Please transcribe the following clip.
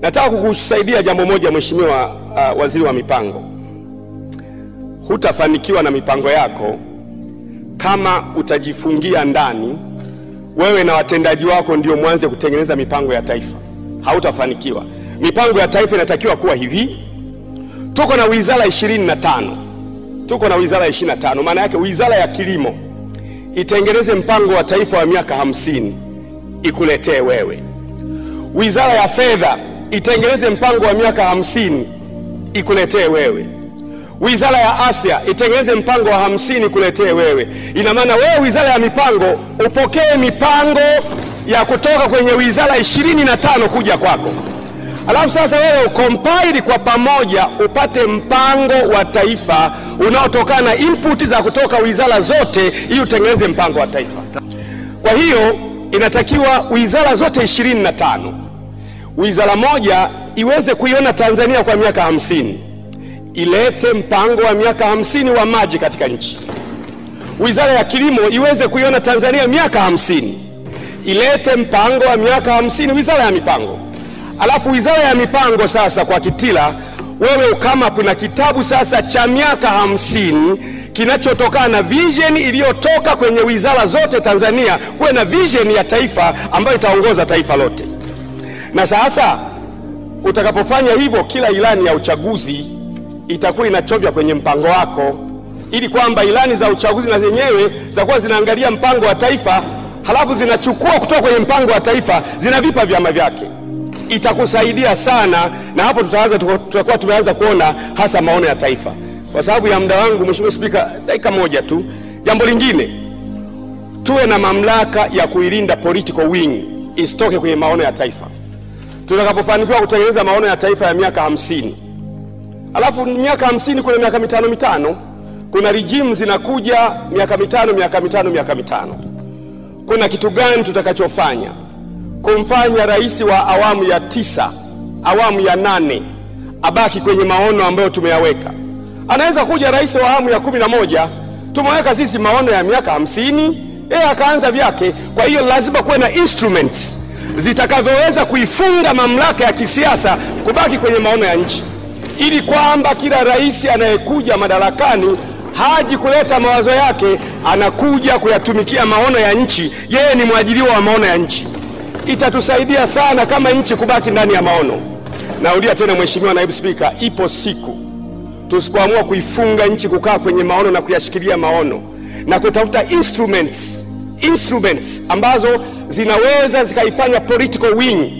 Nataka kukusaidia jambo moja Mheshimiwa Waziri wa Mipango. Hutafanikiwa na mipango yako kama utajifungia ndani wewe na watendaji wako ndio mwanze kutengeneza mipango ya taifa. Hautafanikiwa. Mipango ya taifa inatakiwa kuwa hivi. Tuko na wizara 25. Tuko na wizara 25. Maana yake wizara ya kilimo itengeneze mpango wa taifa wa miaka 50 ikuletee wewe. Wizara ya fedha itengeneze mpango wa miaka 50 ikuletee wewe. Wizara ya afya itengeneze mpango wa 50 kuletee wewe. Ina maana wewe wizara ya mipango upokee mipango ya kutoka kwenye wizara 25 kuja kwako. Alafu sasa wewe ucompile kwa pamoja upate mpango wa taifa unaotokana na input za kutoka wizara zote ili utengeneze mpango wa taifa. Kwa hiyo inatakiwa wizara zote 25 wizara moja iweze kuiona Tanzania kwa miaka 50. Ilete mpango wa miaka 50 wa maji katika nchi. Wizara ya kilimo iweze kuiona Tanzania miaka 50. Ilete mpango wa miaka 50 wizara ya mipango. Alafu wizara ya mipango sasa kwa Kitila wewe kama kuna kitabu sasa cha miaka 50 kinachotokana na vision iliyotoka kwenye wizara zote Tanzania, kuwe na vision ya taifa ambayo itaongoza taifa lote. Na sasa utakapofanya hivyo, kila ilani ya uchaguzi itakuwa inachovya kwenye mpango wako, ili kwamba ilani za uchaguzi na zenyewe zitakuwa zinaangalia mpango wa taifa, halafu zinachukua kutoka kwenye mpango wa taifa zinavipa vyama vyake. Itakusaidia sana, na hapo tutakuwa tumeanza kuona hasa maono ya taifa. Kwa sababu ya muda wangu Mheshimiwa Spika, dakika moja tu. Jambo lingine, tuwe na mamlaka ya kuilinda political wing isitoke kwenye maono ya taifa. Tutakapofanikiwa kutengeneza maono ya taifa ya miaka 50, alafu miaka 50 kuna miaka mitano, kuna regime zinakuja miaka mitano. Kuna kitu gani tutakachofanya kumfanya rais wa awamu ya 9, awamu ya 8 abaki kwenye maono ambayo tumeyaweka? Anaweza kuja rais wa awamu ya 11, tumeweka sisi maono ya miaka 50, akaanza vyake. Kwa hiyo lazima kuwe na instruments zitakavyoweza kuifunga mamlaka ya kisiasa kubaki kwenye maono ya nchi, ili kwamba kila rais anayekuja madarakani haji kuleta mawazo yake, anakuja kuyatumikia maono ya nchi. Yeye ni mwajiriwa wa maono ya nchi. Itatusaidia sana kama nchi kubaki ndani ya maono. Naudia tena Mheshimiwa Naibu Spika, ipo siku tusipoamua kuifunga nchi kukaa kwenye maono na kuyashikilia maono na kutafuta instruments ambazo zinaweza zikaifanya political wing